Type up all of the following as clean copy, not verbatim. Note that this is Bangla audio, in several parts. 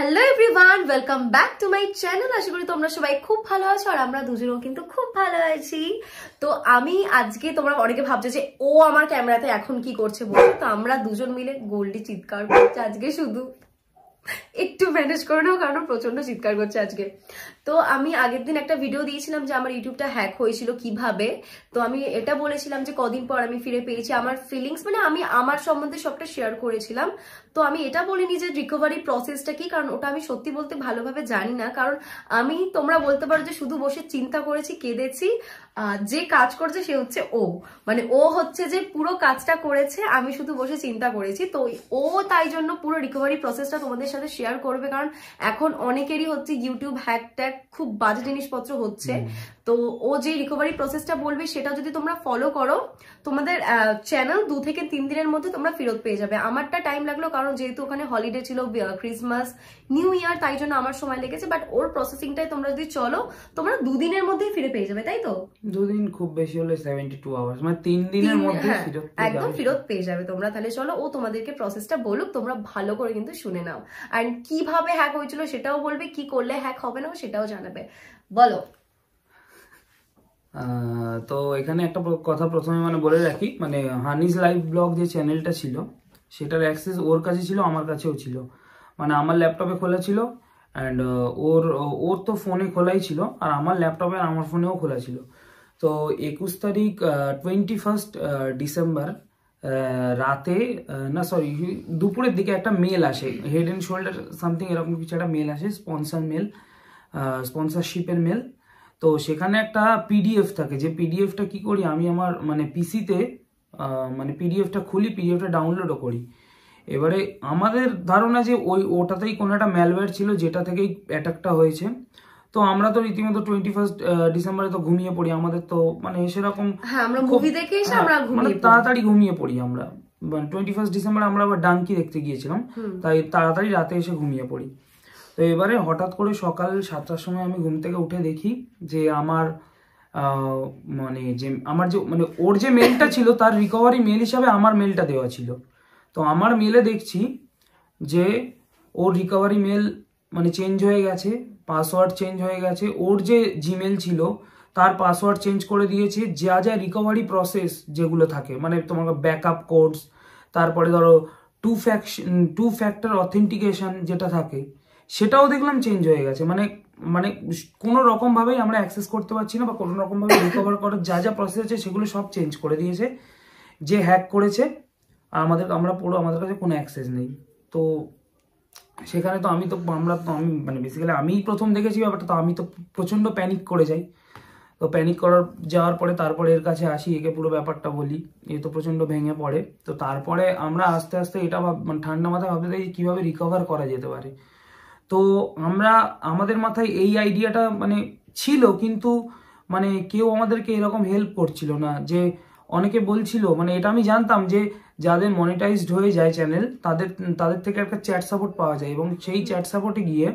Hello everyone, welcome back to my channel. আশা করি তোমরা সবাই খুব ভালো আছো আর আমরা দুজনেও কিন্তু খুব ভালো আছি। তো আমি আজকে, তোমরা অনেকে ভাবছো যে ও আমার ক্যামেরাতে এখন কি করছে বলো, তো আমরা দুজন মিলে গোল্ডি চিৎকার করছে আজকে, শুধু একটু ম্যানেজ করে নাও কারণ প্রচন্ড চিৎকার করছে আজকে। তো আমি আগের দিন একটা ভিডিও দিয়েছিলাম যে আমার ইউটিউবটা হ্যাক হয়েছিল কিভাবে। তো আমি এটা বলেছিলাম যে কদিন পর আমি ফিরে পেয়েছি আমার ফিলিংস, মানে আমি আমার সম্বন্ধে সবটা শেয়ার করেছিলাম। তো আমি এটা বলিনি যে রিকভারি প্রসেসটা কি, কারণ ওটা আমি সত্যি বলতে ভালোভাবে জানি না। কারণ আমি, তোমরা বলতে পারো যে শুধু বসে চিন্তা করেছি, কেঁদেছি। যে কাজ করছে সে হচ্ছে ও, মানে ও হচ্ছে যে পুরো কাজটা করেছে, আমি শুধু বসে চিন্তা করেছি। তো ও তাই জন্য পুরো রিকভারি প্রসেসটা তোমাদের সাথে শেয়ার করবে, কারণ এখন অনেকেরই হচ্ছে ইউটিউব হ্যাক ট্যাক, খুব বাজে জিনিসপত্র হচ্ছে। তো ও যে রিকভারি প্রসেসটা বলবে সেটা যদি তোমরা ফলো করো, তোমাদের চ্যানেল 2 থেকে 3 দিনের মধ্যে তোমরা ফেরত পেয়ে যাবে। আমারটা টাইম লাগলো কারণ যেহেতু ওখানে হলিডে ছিল, ক্রিসমাস, নিউ ইয়ার, তাই জন্য আমার সময় লেগেছে। বাট ওর প্রসেসিংটাই তোমরা যদি চলো, তোমরা 2 দিনের মধ্যেই ফিরে পেয়ে যাবে, তাই তো? 2 দিন, খুব বেশি হলে 72 আওয়ার্স, মানে 3 দিনের মধ্যে একদম ফেরত পেয়ে যাবে তোমরা। তাহলে চলো ও তোমাদেরকে প্রসেসটা বলুক, তোমরা ভালো করে কিন্তু শুনে নাও। আর কিভাবে হ্যাক হয়েছিল সেটাও বলবে, কি করলে হ্যাক হবে না সেটাও জানাবে। বলো। তো এখানে একটা কথা প্রথমে মানে বলে রাখি, মানে হানিজ লাইভ ব্লগ যে চ্যানেলটা ছিল সেটার অ্যাক্সেস ওর কাছে ছিল, আমার কাছেও ছিল। মানে আমার ল্যাপটপে খোলা ছিল অ্যান্ড ওর তো ফোনে খোলাই ছিল, আর আমার ল্যাপটপে আর আমার ফোনেও খোলা ছিল। তো 21 তারিখ 21 ডিসেম্বর রাতে, না সরি, দুপুরের দিকে একটা মেল আসে, হেড অ্যান্ড শোল্ডার সামথিং এরকম কিছু একটা মেল আসে, স্পন্সরশিপের মেল। তো সেখানে একটা পিডিএফ থাকে, যে পিডিএফটা কি করি আমি আমার মানে পিসিতে, মানে পিডিএফটা খুলি, পিডিএফটা ডাউনলোডও করি। এবারে আমাদের ধারণা যে ওটাতেই কোনো একটা ম্যালওয়্যার ছিল যেটা থেকেই অ্যাটাকটা হয়েছে। তো আমরা তো রীতিমতো 21 ডিসেম্বরে তো ঘুমিয়ে পড়ি, আমাদের তো মানে সেরকম মানে তাড়াতাড়ি ঘুমিয়ে পড়ি আমরা। 21 ডিসেম্বর আমরা আবার ডাঙ্কি দেখতে গিয়েছিলাম, তাই তাড়াতাড়ি রাতে এসে ঘুমিয়ে পড়ি। তো এবারে হঠাৎ করে সকাল 7টার সময় আমি ঘুম থেকে উঠে দেখি যে আমার মানে যে আমার যে মানে ওর যে মেলটা ছিল তার রিকভারি মেল হিসাবে আমার মেলটা দেওয়া ছিল। তো আমার মেলে দেখছি যে ওর রিকভারি মেল মানে চেঞ্জ হয়ে গেছে, পাসওয়ার্ড চেঞ্জ হয়ে গেছে, ওর যে জিমেল ছিল তার পাসওয়ার্ড চেঞ্জ করে দিয়েছে। যা যা রিকভারি প্রসেস যেগুলো থাকে, মানে তোমার ব্যাকআপ কোডস, তারপরে ধরো টু ফ্যাক্টর অথেন্টিকেশন যেটা থাকে সেটাও দেখলাম চেঞ্জ হয়ে গেছে। মানে মানে কোনো রকম ভাবেই আমরা অ্যাক্সেস করতে পারছি না, বা কোনো রকম ভাবে রিকভার করার যা যা প্রসেস আছে সেগুলো সব চেঞ্জ করে দিয়েছে যে হ্যাক করেছে। আর আমাদের কাছে কোনো অ্যাক্সেস নেই। তো সেখানে তো আমি মানে বেসিক্যালি আমিই প্রথম দেখেছি ব্যাপারটা, তো আমি তো প্রচন্ড প্যানিক করে যাই। তো প্যানিক যাওয়ার পরে তারপরে এর কাছে আসি, একে পুরো ব্যাপারটা বলি, এ তো প্রচন্ড ভেঙে পড়ে। তো তারপরে আমরা আস্তে আস্তে এটা মানে ঠান্ডা মাথায় ভাবতে থাকি কিভাবে রিকভার করা যেতে পারে। তো আমাদের মাথায় এই আইডিয়াটা মানে ছিল, কিন্তু মানে কেউ আমাদেরকে এরকম হেল্প করছিল না। যে অনেকে বলছিল, মানে এটা আমি জানতাম যে যাদের মনিটাইজড হয়ে যায় চ্যানেল তাদের থেকে একটা চ্যাট সাপোর্ট পাওয়া যায়, এবং সেই চ্যাট সাপোর্টে গিয়ে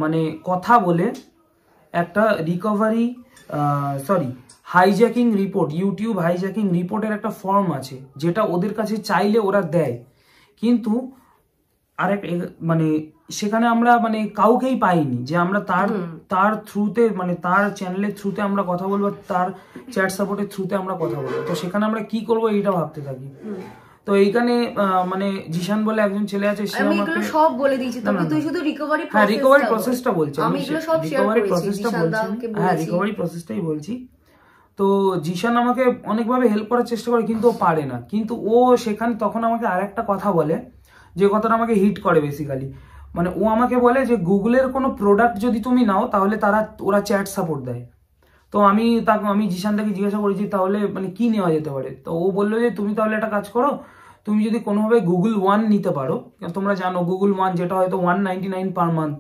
মানে কথা বলে একটা recovery hijacking report, YouTube hijacking রিপোর্টের একটা ফর্ম আছে যেটা ওদের কাছে চাইলে ওরা দেয়। কিন্তু আরেক মানে সেখানে আমরা মানে কাউকেই পাইনি যে আমরা তার থ্রুতে, মানে তার চ্যানেলের থ্রুতে আমরা কথা বলবো, তার চ্যাট সাপোর্টের থ্রুতে আমরা কথা বলবো। তো সেখানে আমরা কি করবো এইটা ভাবতে থাকি। তো এইখানে মানে জিশান বলে একজন ছেলে আছে, সে আমাকে সব বলে দিয়েছি, তবে তুই শুধু রিকভারি প্রসেসটা বলছি, আমি এগুলো সব শেয়ার করেছি, হ্যাঁ রিকভারি প্রসেসটাই বলছি। তো জিশান আমাকে অনেকভাবে হেল্প করার চেষ্টা করে, কিন্তু ও পারে না। কিন্তু ও তখন আমাকে আরেকটা কথা বলে, যে কথাটা আমাকে হিট করে বেসিক্যালি। মানে ও আমাকে বলে যে গুগলের কোনো প্রোডাক্ট যদি তুমি নাও তাহলে ওরা চ্যাট সাপোর্ট দেয়। তো আমি জিশানটাকে জিজ্ঞাসা করেছি তাহলে মানে কি নেওয়া যেতে পারে। তো ও বললো যে তুমি তাহলে একটা কাজ করো, তুমি যদি কোনোভাবে গুগল ওয়ান নিতে পারো, তোমরা জানো গুগল ওয়ান যেটা হয়তো 199 পার মান্থ,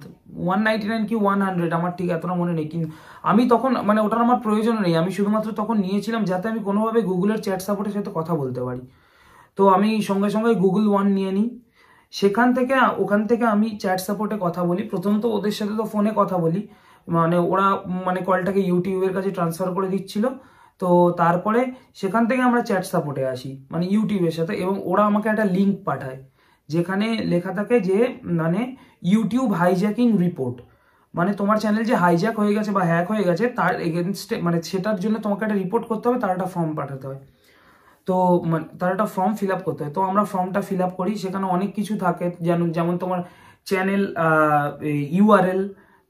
199 কি 100 আমার ঠিক এতটা মনে নেই। কিন্তু আমি তখন মানে ওটার আমার প্রয়োজন নেই, আমি শুধুমাত্র তখন নিয়েছিলাম যাতে আমি কোনোভাবে গুগলের চ্যাট সাপোর্টের সাথে কথা বলতে পারি। তো আমি সঙ্গে সঙ্গে গুগল ওয়ান নিয়ে নিই। ওখান থেকে আমি চ্যাট সাপোর্টে কথা বলি। প্রথমত ওদের সাথে তো ফোনে কথা বলি, মানে ওরা মানে কলটাকে ইউটিউবের কাছে ট্রান্সফার করে দিচ্ছিল। তো তারপরে সেখান থেকে আমরা চ্যাট সাপোর্টে আসি, মানে ইউটিউবের সাথে, এবং ওরা আমাকে একটা লিঙ্ক পাঠায় যেখানে লেখা থাকে যে মানে ইউটিউব হাইজ্যাকিং রিপোর্ট, মানে তোমার চ্যানেল যে হাইজ্যাক হয়ে গেছে বা হ্যাক হয়ে গেছে তার এগেনস্টে মানে সেটার জন্য তোমাকে একটা রিপোর্ট করতে হবে, তার একটা ফর্ম পাঠাতে হয়। তো তার একটা ফর্ম ফিল আপ করতে হয়। তো আমরা ফর্মটা ফিল আপ করি, সেখানে অনেক কিছু থাকে, যেমন তোমার চ্যানেল ইউআরএল,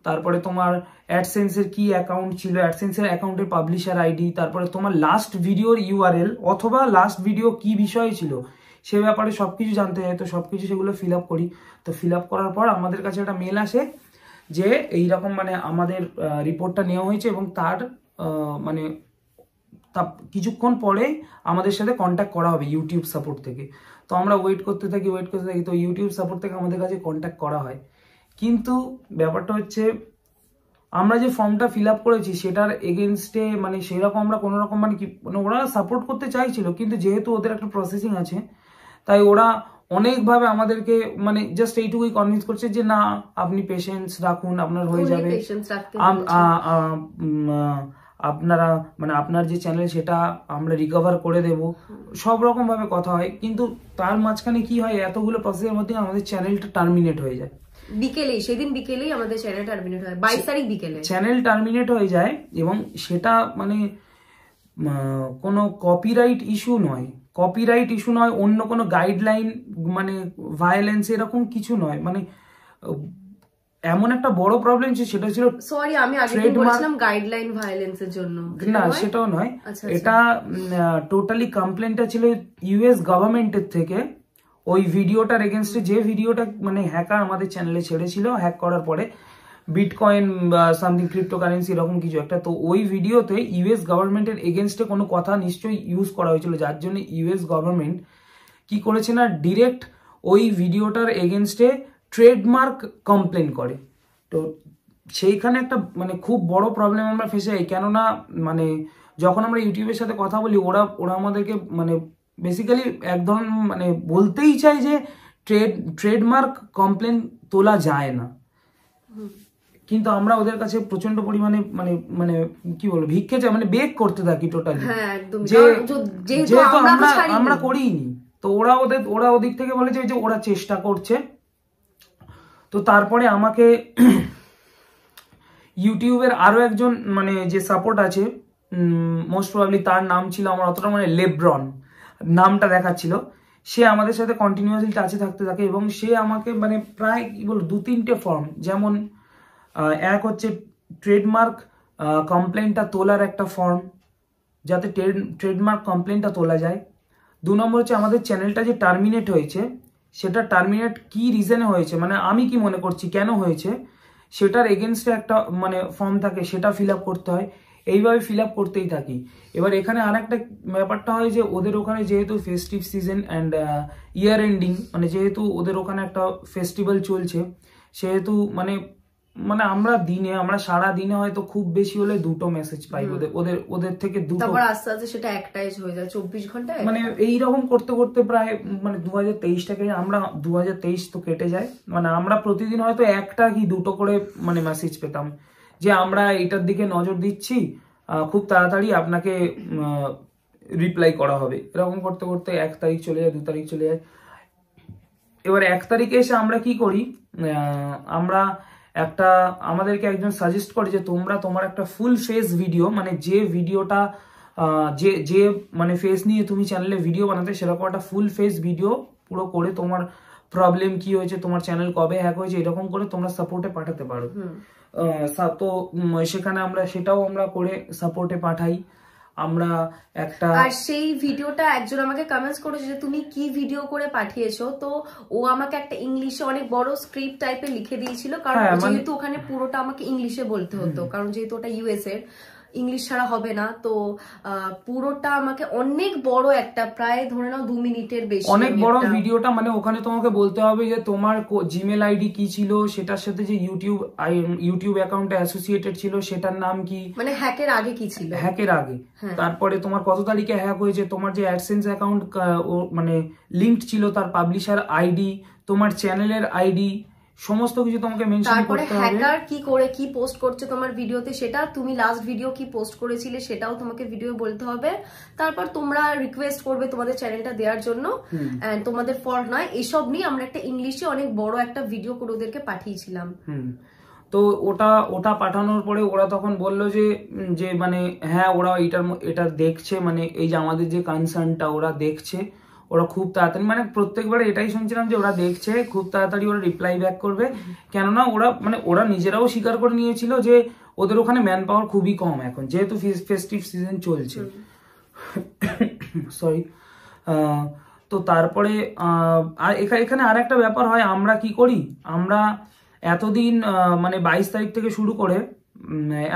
তারপরে তোমার অ্যাডসেন্সের কি অ্যাকাউন্ট ছিল, অ্যাডসেন্সের অ্যাকাউন্টের পাবলিশার আইডি, তারপরে তোমার লাস্ট ভিডিওর ইউআরএল অথবা লাস্ট ভিডিও কি বিষয়ে ছিল সে ব্যাপারে সবকিছু জানতে হয়। তো সবকিছু সেগুলো ফিল আপ করি। তো ফিল আপ করার পর আমাদের কাছে একটা মেল আসে যে এইরকম মানে আমাদের রিপোর্টটা নেওয়া হয়েছে এবং তার মানে তা কিছুক্ষণ পরে আমাদের সাথে কন্ট্যাক্ট করা হবে ইউটিউব সাপোর্ট থেকে। তো আমরা ওয়েট করতে থাকি। তো ইউটিউব সাপোর্ট থেকে আমাদের কাছে কন্ট্যাক্ট করা হয়। কিন্তু ব্যাপারটা হচ্ছে আমরা যে ফর্মটা ফিল আপ করেছি সেটার এগেনস্টে মানে সেরকম আমরা কোনো রকম মানে কি মানে ওরা সাপোর্ট করতে চাইছিল, কিন্তু যেহেতু ওদের একটা প্রসেসিং আছে তাই ওরা অনেকভাবে আমাদেরকে মানে জাস্ট এইটুকুই কনভিন্স করছে যে না আপনি পেশেন্স রাখুন, আপনার হয়ে যাবে, আপনারা মানে আপনার যে চ্যানেল সেটা আমরা রিকভার করে দেব, সব রকম ভাবে কথা হয়। কিন্তু তার মাঝখানে কি হয়, এতগুলো প্রসেসের মধ্যে আমাদের চ্যানেলটা টার্মিনেট হয়ে যায়। সেদিন বিকেলেই আমাদের চ্যানেল টার্মিনেট হয়, 22 তারিখ বিকেলে চ্যানেল টার্মিনেট হয়ে যায়। এবং সেটা মানে কোনো কপিরাইট ইস্যু নয়, অন্য কোনো গাইডলাইন মানে ভায়োলেন্স এরকম কিছু নয়, মানে এমন একটা বড় প্রবলেম ছিল সেটা ছিল সরি আমি আগে বলেছিলাম গাইডলাইন ভায়োলেন্সের জন্য, না সেটাও নয়। এটা টোটালি কমপ্লেনটা ছিল ইউএস গভর্নমেন্টের থেকে ওই ভিডিওটার এগেনস্টে, যে ভিডিওটা মানে হ্যাকার আমাদের চ্যানেলে ছেড়েছিল হ্যাক করার পরে, বিটকয়েন বা সামথিং ক্রিপ্টোকারেন্সি এরকম কিছু একটা। তো ওই ভিডিওতে ইউএস গভর্নমেন্টের এগেনস্টে কোনো কথা নিশ্চয়ই ইউজ করা হয়েছিল, যার জন্য ইউএস গভর্নমেন্ট কি করেছে না ডিরেক্ট ওই ভিডিওটার এগেনস্টে ট্রেডমার্ক কমপ্লেন করে। তো সেইখানে একটা মানে খুব বড় প্রবলেম আমরা ফেসে যাই, কেননা মানে যখন আমরা ইউটিউবের সাথে কথা বলি ওরা আমাদেরকে মানে বেসিক্যালি এক ধরনের মানে বলতেই চাই যে ট্রেডমার্ক কমপ্লেন তোলা যায় না, কিন্তু আমরা ওদের কাছে প্রচন্ড পরিমাণে মানে মানে কি বলবো ভিক্ষে চাই, মানে বেক করতে থাকি টোটালি, যেহেতু আমরা করিনি। তো ওরা ওদিক থেকে বলে যে ওরা চেষ্টা করছে। তো তারপরে আমাকে ইউটিউবের আরো একজন মানে যে সাপোর্ট আছে, মোস্ট প্রবাবলি তার নাম ছিল আমার অতটা মানে লেব্রন নামটা দেখাচ্ছিল, সে আমাদের সাথে কন্টিনিউয়াসলি টাচে থাকতে থাকে এবং সে আমাকে মানে প্রায় কি বল 2-3টে ফর্ম, যেমন এক হচ্ছে ট্রেডমার্ক কমপ্লেনটা তোলার একটা ফর্ম যাতে ট্রেডমার্ক কমপ্লেনটা তোলা যায়। 2 নম্বর হচ্ছে আমাদের চ্যানেলটা যে টার্মিনেট হয়েছে সেটা টার্মিনেট কি রিজনে হয়েছে, মানে আমি কি মনে করছি কেন হয়েছে সেটার এগেনস্টে একটা মানে ফর্ম থাকে, সেটা ফিল আপ করতে হয়। এইভাবে ফিল আপ করতেই থাকি। এবার এখানে আর একটা ব্যাপারটা হয় যে ওদের ওখানে যেহেতু festive season and year ending, মানে যেহেতু ওদের ওখানে একটা ফেস্টিভ্যাল চলছে, সেহেতু মানে মানে আমরা সারা দিনে হয়তো খুব বেশি হলে 2টো মেসেজ পাই ওদের থেকে, 2টো, তারপর আস্তে আস্তে সেটা একটাই হয়ে যায় 24 ঘন্টায়, মানে এইরকম করতে করতে প্রায় মানে 2023টাকে আমরা 2023 তো কেটে যায়, মানে আমরা প্রতিদিন হয়তো 1টা কি 2টো করে মানে মেসেজ পেতাম যে আমরা এইটার দিকে নজর দিচ্ছি, খুব তাড়াতাড়ি আপনাকে রিপ্লাই করা হবে। এরকম করতে করতে 1 তারিখ চলে যায়, 2 তারিখ চলে যায়। এবার 1 তারিখে এসে আমরা কি করি, আমাদেরকে একজন সাজেস্ট করে যে তোমার একটা ফুল ফেস ভিডিও, মানে যে ভিডিওটা যে মানে ফেস নিয়ে তুমি চ্যানেলে ভিডিও বানাতে সেরকম একটা ফুল ফেস ভিডিও পুরো করে তোমার প্রবলেম কি হয়েছে, তোমার চ্যানেল কবে হ্যাক হয়েছে, এরকম করে তোমরা সাপোর্টে পাঠাতে পারো। তো সেখানে সেটাও আমরা করে সাপোর্টে পাঠাই। আমরা একটা, আর সেই ভিডিওটা একজন আমাকে কমেন্টস করেছে যে তুমি কি ভিডিও করে পাঠিয়েছো, তো ও আমাকে একটা ইংলিশে অনেক বড় স্ক্রিপ্ট টাইপের লিখে দিয়েছিল, কারণ যেহেতু ওখানে পুরোটা আমাকে ইংলিশে বলতে হতো, কারণ যেহেতু ওটা ইউএস এর, ইংলিশ ছাড়া হবে না। তো পুরোটা আমাকে অনেক বড় একটা প্রায় ধরে নাও 2 মিনিটের বেশি অনেক বড় ভিডিওটা, মানে ওখানে তোমাকে বলতে হবে যে তোমার জিমেল আইডি কি ছিল, সেটার সাথে যে ইউটিউব অ্যাকাউন্টে অ্যাসোসিয়েটেড ছিল সেটার নাম কি, মানে হ্যাকের আগে কি ছিল, হ্যাকের আগে, তারপরে তোমার কত তারিখে হ্যাক হয়েছে, তোমার যে অ্যাডসেন্স অ্যাকাউন্ট মানে লিঙ্কড ছিল তার পাবলিশার আইডি, তোমার চ্যানেলের আইডি, সমস্ত কিছু তোমাকে মেনশন তারপরে করতে হবে। হ্যাকার কি করে কি পোস্ট করছে তোমার ভিডিওতে, সেটা তুমি লাস্ট ভিডিও কি পোস্ট করেছিলে সেটাও তোমাকে ভিডিও বলতে হবে। তারপর তোমরা রিকোয়েস্ট করবে তোমাদের চ্যানেলটা দেওয়ার জন্য, এন্ড তোমাদের ফল্ট নয়, এসব নিয়ে আমরা একটা ইংলিশে অনেক বড় একটা ভিডিও করে ওদেরকে পাঠিয়েছিলাম। তো ওটা পাঠানোর পরে ওরা তখন বললো যে মানে হ্যাঁ ওরা এটা দেখছে, মানে এই যে আমাদের যে কনসার্নটা ওরা দেখছে, ওরা খুব তাড়াতাড়ি, মানে প্রত্যেকবারে এটাই শুনছিলাম যে ওরা দেখছে, খুব তাড়াতাড়ি ওরা রিপ্লাই ব্যাক করবে। কেননা ওরা নিজেরাও স্বীকার করে নিয়েছিল যে ওদের ওখানে ম্যান পাওয়ার খুবই কম এখন, যেহেতু ফেস্টিভ সিজন চলছে। সরি। তো তারপরে এখানে আর একটা ব্যাপার হয়, আমরা কি করি, আমরা এতদিন মানে 22 তারিখ থেকে শুরু করে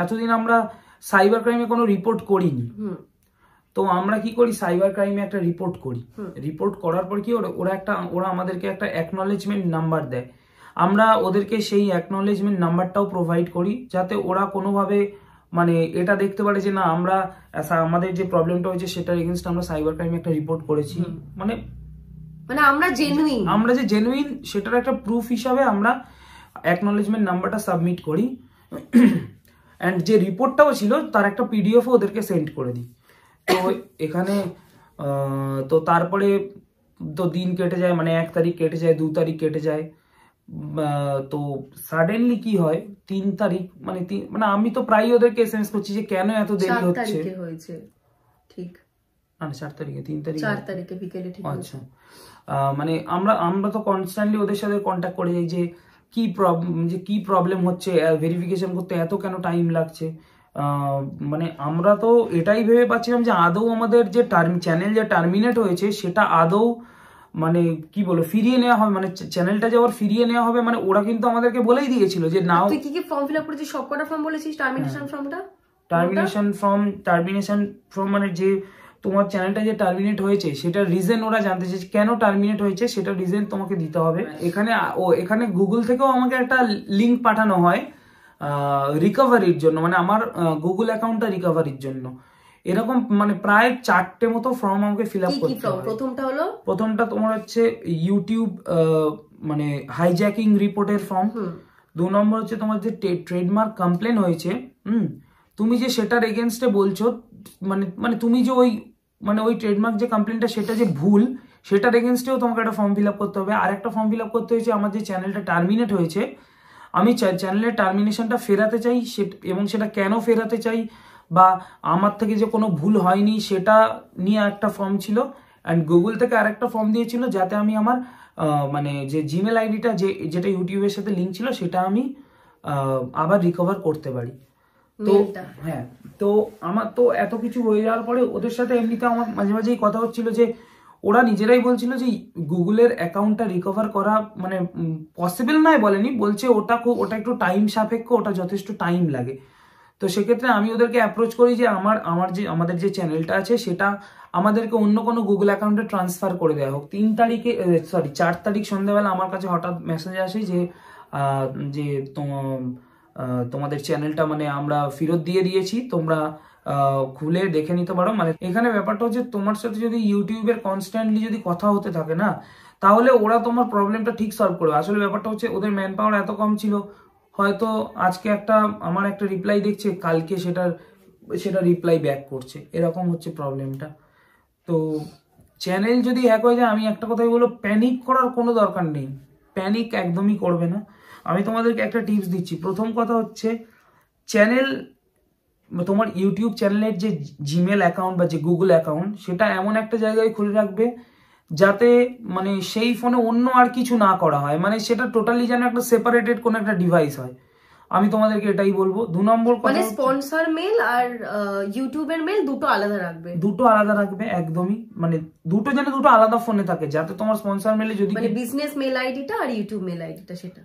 এতদিন আমরা সাইবার ক্রাইমে কোনো রিপোর্ট করিনি। তো আমরা কি করি, সাইবার ক্রাইমে একটা রিপোর্ট করি। রিপোর্ট করার পর কি ওরা আমাদেরকে একটা অ্যাকনলেজমেন্ট নাম্বার দেয়। আমরা ওদেরকে সেই অ্যাকনলেজমেন্ট নাম্বারটাও প্রোভাইড করি, যাতে ওরা কোনোভাবে মানে এটা দেখতে পারে যে না আমরা আমাদের যে প্রবলেমটা হয়েছে সেটার এগেইনস্ট আমরা সাইবার ক্রাইমে একটা রিপোর্ট করেছি, মানে আমরা যে জেনুইন সেটার একটা প্রুফ হিসাবে আমরা অ্যাকনলেজমেন্ট নাম্বারটা সাবমিট করি। অ্যান্ড যে রিপোর্টটাও ছিল তার একটা পিডিএফও ওদেরকে সেন্ড করে দিই। তো এখানে তো তারপরে তো দিন কেটে যায়, মানে 1 তারিখ কেটে যায়, 2 তারিখ কেটে যায়। তো সাডেনলি কি হয় 3 তারিখ, মানে আমি তো প্রায় ওদেরকে এসএমএস করছি যে কেন এত দেরি হচ্ছে। ঠিক না 4 তারিখে, 3 তারিখে, 4 তারিখে বিকেলে। ঠিক আচ্ছা। মানে আমরা তো কনস্ট্যান্টলি ওদের সাথে কন্ট্যাক্ট করে যাই যে কি প্রবলেম হচ্ছে, ভেরিফিকেশন করতে এত কেন টাইম লাগছে। মানে আমরা তো এটাই ভেবে পাচ্ছিলাম যে আদৌ আমাদের যে চ্যানেল যে টার্মিনেট হয়েছে সেটা আদৌ মানে কি বলো ফিরিয়ে নেওয়া হবে, মানে চ্যানেলটা যে আবার ফিরিয়ে নেওয়া হবে, মানে ওরা কিন্তু আমাদেরকে বলেই দিয়েছিল যে নাও। তুই কি ফর্ম ফিল আপ করেছিস? সবকটা ফর্ম বলেছিস? টার্মিনেশন ফর্মটা, টার্মিনেশন ফর্ম মানে যে তোমার চ্যানেলটা যে টার্মিনেট হয়েছে সেটার রিজন ওরা জানতে চাইছে, কেন টার্মিনেট হয়েছে সেটা রিজন তোমাকে দিতে হবে। এখানে গুগল থেকেও আমাকে একটা লিংক পাঠানো হয় রিকভারির জন্য, মানে আমার গুগল অ্যাকাউন্টটা রিকভারির জন্য। এরকম মানে প্রায় 4টে মতো ফর্ম আমাকে ফিল আপ করতে হবে। প্রথমটা তোমার হচ্ছে ইউটিউব মানে হাইজ্যাকিং রিপোর্টের ফর্ম। 2 নম্বর হচ্ছে তোমার যে ট্রেডমার্ক কমপ্লেন হয়েছে, তুমি যে সেটার এগেনস্টে বলছো, মানে তুমি যে ওই ট্রেডমার্ক যে কমপ্লেনটা সেটা যে ভুল, সেটার এগেনস্টেও তোমাকে একটা ফর্ম ফিল আপ করতে হবে। আর একটা ফর্ম ফিল আপ করতে হয়েছে আমার যে চ্যানেলটা টার্মিনেট হয়েছে, আমি চ্যানেলের টার্মিনেশনটা ফেরাতে চাই, এবং সেটা কেন ফেরাতে চাই, বা আমার থেকে যে কোনো ভুল হয়নি সেটা নিয়ে একটা ফর্ম ছিল। অ্যান্ড গুগল থেকে আরেকটা ফর্ম দিয়েছিল যাতে আমি আমার মানে যে জিমেল আইডিটা যেটা ইউটিউবের সাথে লিঙ্ক ছিল সেটা আমি আবার রিকভার করতে পারি। তো হ্যাঁ, তো আমার তো এত কিছু হয়ে যাওয়ার পরে ওদের সাথে এমনিতে আমার মাঝে মাঝেই কথা হচ্ছিল যে ওরা নিজেরাই বলছিল যে গুগলের অ্যাকাউন্টটা রিকভার করা মানে পসিবল নয়, বলেনি, বলছে ওটা একটু টাইম সাপেক্ষ, ওটা যথেষ্ট টাইম লাগে। তো সেক্ষেত্রে আমি ওদেরকে অ্যাপ্রোচ করি যে আমাদের যে চ্যানেলটা আছে সেটা আমাদেরকে অন্য কোনো গুগল অ্যাকাউন্টে ট্রান্সফার করে দেওয়া হোক। 4 তারিখ সন্ধ্যাবেলা আমার কাছে হঠাৎ মেসেজ আসে যে তোমাদের চ্যানেলটা মানে আমরা ফেরত দিয়ে দিয়েছি, তোমরা খুলে দেখে নিতে পারো। মানে এখানে ব্যাপারটা হচ্ছে তোমার সাথে যদি ইউটিউবের কনস্ট্যান্টলি যদি কথা হতে থাকে না, তাহলে ওরা তোমার প্রবলেমটা ঠিক সলভ করবে। আসলে ব্যাপারটা হচ্ছে ওদের ম্যান পাওয়ার এত কম ছিল, হয়তো আজকে আমার একটা রিপ্লাই দেখছে, কালকে সেটা রিপ্লাই ব্যাক করছে, এরকম হচ্ছে প্রবলেমটা। তো চ্যানেল যদি হ্যাক হয়ে যায়, আমি একটা কথাই বলবো, প্যানিক করার কোনো দরকার নেই, প্যানিক একদমই করবে না। আমি তোমাদেরকে একটা টিপস দিচ্ছি। প্রথম কথা হচ্ছে তোমার ইউটিউব চ্যানেলের যে জিমেল অ্যাকাউন্ট বা যে গুগল অ্যাকাউন্ট, সেটা এমন একটা জায়গায় খুলে রাখবে যাতে মানে সেই ফোনে অন্য আর কিছু না করা হয়, মানে সেটা টোটালি যেন একটা সেপারেটেড কোনো একটা ডিভাইস হয়। আমি তোমাদেরকে এটাই বলবো। 2 নম্বর মানে স্পন্সর মেল আর ইউটিউবের মেল দুটো আলাদা রাখবে একদমই, মানে দুটো আলাদা ফোনে থাকে, যাতে তোমার স্পন্সর মেলে যদি মানে বিজনেস মেল আইডিটা আর ইউটিউব মেল আইডিটা, সেটা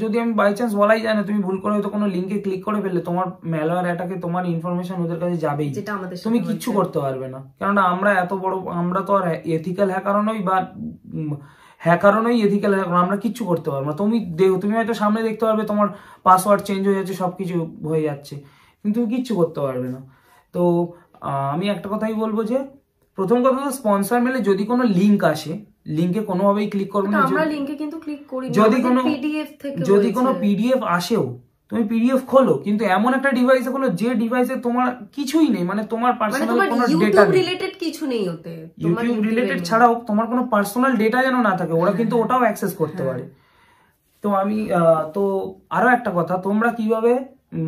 যদি আমি বাই চান্স বলাই যায় না, তুমি ভুল করে হয়তো কোনো লিংকে ক্লিক করে ফেললে, তোমার ম্যালওয়্যার অ্যাটাকে তোমার ইনফরমেশন ওদের কাছে যাবেই, যেটা আমাদের তুমি কিচ্ছু করতে পারবে না। কেননা আমরা তো আর এথিক্যাল হ্যাকারও নই, বা হ্যাকারও নই, এথিক্যাল হ্যাকার, আমরা কিচ্ছু করতে পারবো না। তুমি হয়তো সামনে দেখতে পারবে তোমার পাসওয়ার্ড চেঞ্জ হয়ে যাচ্ছে, সবকিছু হয়ে যাচ্ছে, কিন্তু তুমি কিচ্ছু করতে পারবে না। তো আমি একটা কথাই বলবো যে প্রথম কথা তো স্পন্সর মেলে যদি কোনো লিঙ্ক আসে, লিংকে কোনোভাবেই ক্লিক করবে না। আমরা লিংকে কিন্তু ক্লিক করি না, যদি কোনো পিডিএফ থেকে যদি কোনো পিডিএফ আসেও তুমি পিডিএফ খোলো, কিন্তু এমন একটা ডিভাইসে খোলো যে ডিভাইসে তোমার কিছুই নেই, মানে তোমার পার্সোনাল কোনো ডেটা নেই, রিলেটেড কিছু নেই ওতে, ইউটিউব রিলেটেড ছাড়াও তোমার কোনো পার্সোনাল ডেটা যেন না থাকে, ওরা কিন্তু ওটাও অ্যাক্সেস করতে পারে। তো আমি তো আরো একটা কথা, তোমরা কিভাবে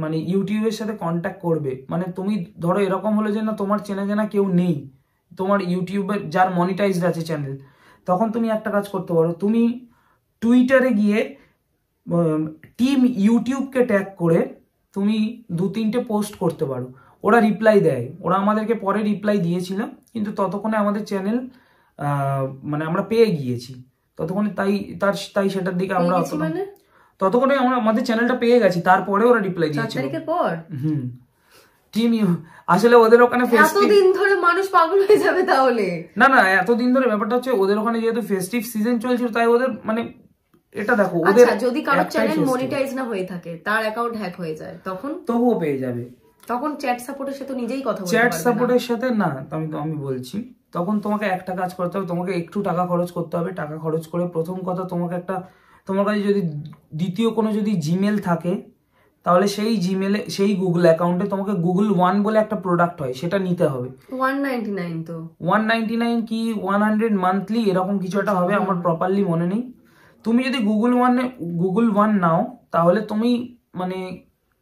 মানে ইউটিউবের সাথে কন্ট্যাক্ট করবে, মানে তুমি ধরো এরকম হলো যে না তোমার চেনা জানা কেউ নেই তোমার ইউটিউবে যার মনিটাইজড আছে চ্যানেল, তখন তুমি একটা কাজ করতে পারো, তুমি টুইটারে গিয়ে টিম ইউটিউবকে ট্যাগ করে তুমি 2-3টে পোস্ট করতে পারো, ওরা রিপ্লাই দেয়। ওরা আমাদেরকে পরে রিপ্লাই দিয়েছিল, কিন্তু ততক্ষণে আমাদের চ্যানেল মানে আমরা পেয়ে গিয়েছি, ততক্ষণে তাই সেটার দিকে আমরা ততক্ষণে আমরা আমাদের চ্যানেলটা পেয়ে গেছি, তারপরে ওরা রিপ্লাই দিয়েছিল। টিম আসলে ওদের ওখানে এতদিন ধরে মানুষ পাগল হয়ে যাবে তাহলে। না এতদিন ধরে ব্যাপারটা হচ্ছে ওদের ওখানে যেহেতু ফেস্টিভ সিজন চলছিল, তাই ওদের মানে এটা দেখো ওদের যদি কারো চ্যানেল মনিটাইজ না হয়ে থাকে, তার অ্যাকাউন্ট হ্যাক হয়ে যায়, তখন তবুও পেয়ে যাবে। তখন চ্যাট সাপোর্টের সাথে নিজেই কথা বলতে চ্যাট সাপোর্টের সাথে না, আমি বলছি তখন তোমাকে একটা কাজ করতে হবে, তোমাকে একটু টাকা খরচ করতে হবে। টাকা খরচ করে প্রথম কথা তোমাকে তোমার কাছে যদি দ্বিতীয় কোনো যদি জিমেল থাকে, তাহলে সেই জিমেলে সেই গুগল অ্যাকাউন্টে তোমাকে গুগল ওয়ান বলে একটা প্রোডাক্ট হয়, সেটা নিতে হবে। 199 তো 199 কি 100 মান্থলি এরকম কিছু একটা হবে, আমার প্রপারলি মনে নেই। তুমি যদি গুগল ওয়ান নাও, তাহলে তুমি মানে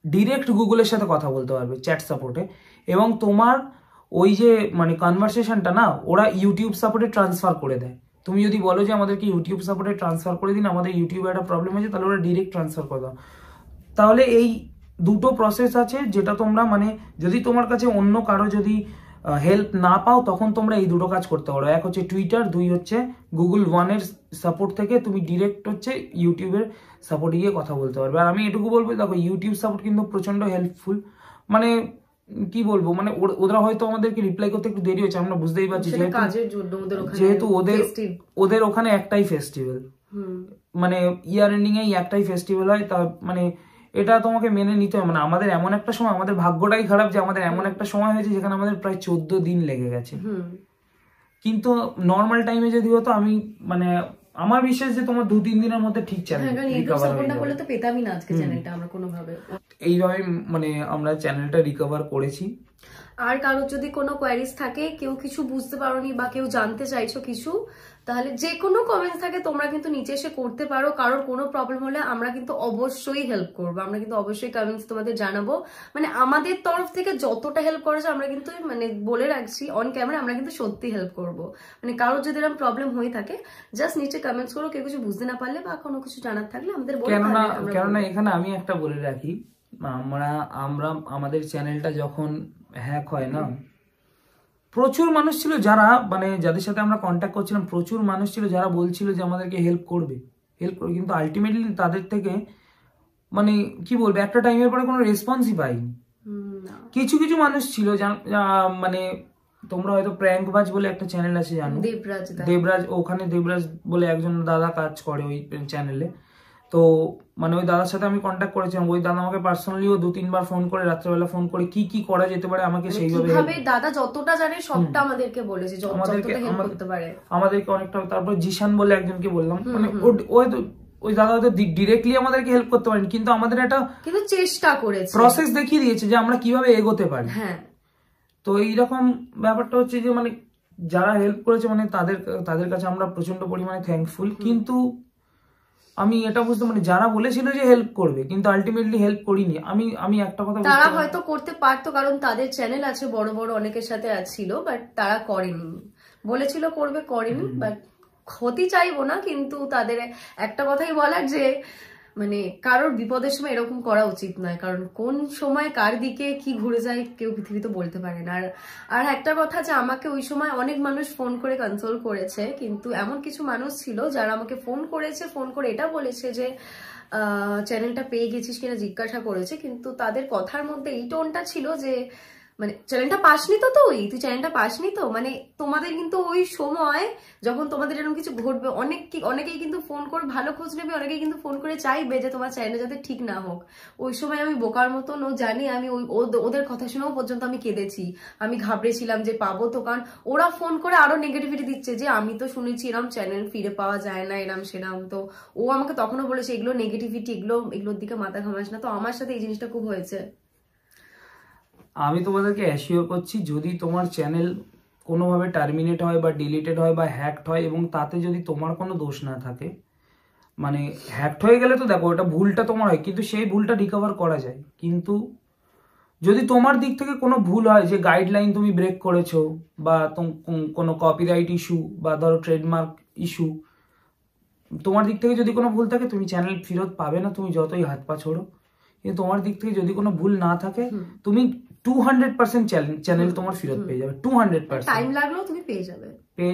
ডিরেক্ট গুগলের সাথে কথা বলতে পারবে চ্যাট সাপোর্টে, এবং তোমার ওই যে মানে কনভারসেশনটা না ওরা ইউটিউব সাপোর্টে ট্রান্সফার করে দেয়। তুমি যদি বলো যে আমাদেরকে ইউটিউব সাপোর্টে ট্রান্সফার করে দিন, আমাদের ইউটিউবে একটা প্রবলেম আছে, তাহলে ওরা ডিরেক্ট ট্রান্সফার করে দাও। তাহলে এই দুটো প্রসেস আছে যেটা তোমরা মানে যদি তোমার কাছে অন্য কারো যদি হেল্প না পাও, তখন তোমরা এই দুটো কাজ করতে পারো। এক হচ্ছে টুইটার, 2 হচ্ছে গুগল ওয়ানের সাপোর্ট থেকে তুমি ডিরেক্ট হচ্ছে ইউটিউবের সাপোর্টে গিয়ে কথা বলতে পারবে। আর আমি এটুকু বলবো, দেখো ইউটিউব সাপোর্ট কিন্তু প্রচন্ড হেল্পফুল, মানে কি বলবো, মানে ওরা হয়তো আমাদেরকে রিপ্লাই করতে একটু দেরি হচ্ছে, আমরা বুঝতেই পারছি, যেহেতু ওদের ওখানে একটাই ফেস্টিভ্যাল, মানে ইয়ার এন্ডিং এ একটাই ফেস্টিভ্যাল হয়, তা মানে এটা তোমাকে মেনে নিতে হবে। মানে আমাদের এমন একটা সময়, আমাদের ভাগ্যটাই খারাপ যে আমাদের এমন একটা সময় হয়েছে যেখানে আমাদের প্রায় 14 দিন লেগে গেছে, কিন্তু নর্মাল টাইমে যদি হতো, আমি মানে আমার বিশ্বাস যে তোমার 2-3 দিনের মধ্যে ঠিক চ্যানেল রিকভার হয়ে যাবে। তো পেতামই না আজকে চ্যানেলটা আমরা কোনোভাবে। এইভাবে মানে আমরা চ্যানেলটা রিকভার করেছি। আর কারোর যদি কোনো কোয়ারিজ থাকে, কেউ কিছু বুঝতে পারোনি বা কেউ জানতে চাইছো কিছু, তাহলে যে কোনো কমেন্টস থাকে তোমরা কিন্তু নিচে এসে করতে পারো। কারোর কোনো প্রবলেম হলে আমরা কিন্তু অবশ্যই হেল্প করবো, আমরা কিন্তু অবশ্যই কমেন্টস তোমাদের জানাবো। মানে আমাদের তরফ থেকে যতটা হেল্প করেছে আমরা কিন্তু মানে বলে রাখছি অন ক্যামেরা, আমরা কিন্তু সত্যি হেল্প করবো। মানে কারোর যদি এরকম প্রবলেম হয়ে থাকে, জাস্ট নিচে কমেন্টস করো, কেউ কিছু বুঝতে না পারলে বা কোনো কিছু জানার থাকলে আমাদের বলো। কেননা এখানে আমি একটা বলে রাখি, আমরা আমাদের চ্যানেলটা যখন হ্যাক হয় না, প্রচুর মানুষ ছিল যারা মানে যাদের সাথে আমরা কন্ট্যাক্ট করছিলাম, প্রচুর মানুষ ছিল যারা বলছিল যে আমাদেরকে হেল্প করবে, কিন্তু আলটিমেটলি তাদের থেকে মানে কি বলবো, একটা টাইমের পরে কোনো রেসপন্সই পাইনি। কিছু কিছু মানুষ ছিল মানে তোমরা হয়তো প্র্যাঙ্কবাজ বলে একটা চ্যানেল আছে জানো, দেবরাজ, ওখানে দেবরাজ বলে একজন দাদা কাজ করে ওই চ্যানেলে। তো মানে ওই দাদার সাথে আমি কন্ট্যাক্ট করেছিলাম, ওই দাদা আমাকে পার্সোনালিও 2-3 বার ফোন করে, রাত্রেবেলা ফোন করে কি করা যেতে পারে আমাকে সেইভাবে দাদা যতটা জানে সবটা আমাদেরকে বলেছে, আমাদেরকে অনেকটা। তারপর জিশান বলে একজনকে বললাম, মানে ওই দাদা হয়তো ডিরেক্টলি আমাদেরকে হেল্প করতে পারেন, কিন্তু আমাদের একটা চেষ্টা করেছে, প্রসেস দেখিয়ে দিয়েছে যে আমরা কিভাবে এগোতে পারি। তো এইরকম ব্যাপারটা হচ্ছে যে মানে যারা হেল্প করেছে মানে তাদের কাছে আমরা প্রচন্ড পরিমাণে থ্যাঙ্কফুল। কিন্তু আমি এটা বুঝতে মানে যারা বলেছিল যে হেল্প করবে কিন্তু আলটিমেটলি হেল্প করিনি। আমি একটা কথা, তারা হয়তো করতে পারতো কারণ তাদের চ্যানেল আছে, বড় বড় অনেকের সাথে ছিল, বাট তারা করেনি, বলেছিল করবে করেনি। বাট ক্ষতি চাইবো না, কিন্তু তাদের একটা কথাই বলার যে মানে কারোর বিপদের সময় এরকম করা উচিত নয়, কারণ কোন সময় কার দিকে কি ঘুরে যায় কেউ পৃথিবীতে বলতে পারে না। আর একটা কথা যে আমাকে ওই সময় অনেক মানুষ ফোন করে কনসোল করেছে, কিন্তু এমন কিছু মানুষ ছিল যারা আমাকে ফোন করে এটা বলেছে যে চ্যানেলটা পেয়ে গেছিস কিনা জিজ্ঞাসা করেছে, কিন্তু তাদের কথার মধ্যে এই টোনটা ছিল যে মানে চ্যানেলটা পাসনি তো, তুই চ্যানেলটা পাসনি তো, মানে তোমাদের কিন্তু ওই সময় যখন তোমাদের এরকম কিছু ঘটবে অনেকেই কিন্তু ফোন করে ভালো খোঁজ নেবে, অনেকেই কিন্তু ফোন করে চাইবে যে তোমার চ্যানেলটা যাতে ঠিক না হোক। ওই সময় আমি বোকার মতন জানি, আমি ওদের কথা শুনেও পর্যন্ত আমি কেঁদেছি, আমি ঘাবড়েছিলাম যে পাবো তো, কারণ ওরা ফোন করে আরো নেগেটিভিটি দিচ্ছে যে আমি তো শুনেছি এরম চ্যানেল ফিরে পাওয়া যায় না, এরম সেরাম। তো ও আমাকে তখনও বলেছে এগুলো নেগেটিভিটি, এগুলোর দিকে মাথা ঘামাস না। তো আমার সাথে এই জিনিসটা খুব হয়েছে। আমি তোমাদেরকে অ্যাসিওর করছি, যদি তোমার চ্যানেল কোনোভাবে টার্মিনেট হয় বা ডিলিটেড হয় বা হ্যাকড হয় এবং তাতে যদি তোমার কোনো দোষ না থাকে, মানে হ্যাকড হয়ে গেলে তো দেখো ওটা ভুলটা তোমার হয়, কিন্তু সেই ভুলটা রিকভার করা যায়। কিন্তু যদি তোমার দিক থেকে কোনো ভুল হয়, যে গাইডলাইন তুমি ব্রেক করেছো বা কোনো কপিরাইট ইস্যু বা ধরো ট্রেডমার্ক ইস্যু, তোমার দিক থেকে যদি কোনো ভুল থাকে তুমি চ্যানেল ফেরত পাবে না, তুমি যতই হাত পা ছোড়ো। কিন্তু তোমার দিক থেকে যদি কোনো ভুল না থাকে, তুমি 200% চ্যানেল তোমার ফেরত পেয়ে যাবে। 200% টাইম লাগলেও তুমি পেয়ে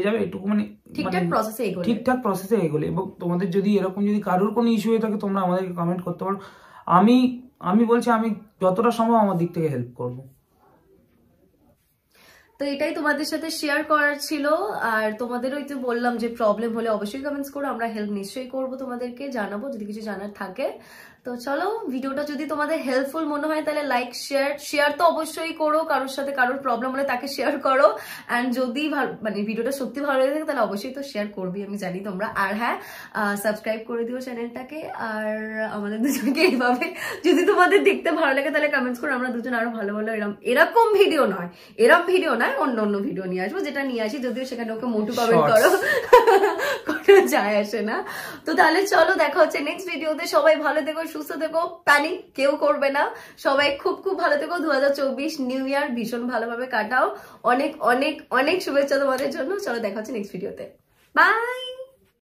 যাবে এটুকু, মানে ঠিকঠাক প্রসেসে এগোলে। এবং তোমাদের যদি এরকম যদি কারোর কোনো ইস্যু হয়ে থাকে, তোমরা আমাদেরকে কমেন্ট করতে পারো। আমি বলছি আমি যতটা সম্ভব আমার দিক থেকে হেল্প করবো। তো এটাই তোমাদের সাথে শেয়ার করার ছিল। আর তোমাদেরও একটু বললাম যে প্রবলেম হলে অবশ্যই কমেন্টস করো, আমরা হেল্প নিশ্চয়ই করবো, তোমাদেরকে জানাবো যদি কিছু জানার থাকে। তো চলো, ভিডিওটা যদি তোমাদের হেল্পফুল মনে হয় তাহলে লাইক শেয়ার তো অবশ্যই করো, কারোর সাথে কারোর প্রবলেম হলে তাকে শেয়ার করো। অ্যান্ড যদি মানে ভিডিওটা সত্যি ভালো লাগে থাকে তাহলে অবশ্যই তো শেয়ার করবি, আমি জানি তোমরা। আর হ্যাঁ, সাবস্ক্রাইব করে দিও চ্যানেলটাকে। আর আমাদের দুজনকে এইভাবে যদি তোমাদের দেখতে ভালো লাগে তাহলে কমেন্টস করো, আমরা দুজন আরো ভালো ভালো এরকম ভিডিও নয় অন্য ভিডিও নিয়ে আসবো, যেটা নিয়ে আসি, যদিও সেখানে ওকে মোটু কমেন্ট করো, কোনো যায় আসে না। তো তাহলে চলো, দেখা হচ্ছে নেক্সট ভিডিওতে। সবাই ভালো থেকো, সুস্থ থেকো, প্যানিক কেউ করবে না, সবাই খুব খুব ভালো থেকো। 2024 নিউ ইয়ার ভীষণ ভালোভাবে কাটাও। অনেক অনেক অনেক শুভেচ্ছা তোমাদের জন্য। চলো, দেখা হচ্ছে নেক্সট ভিডিওতে। বাই।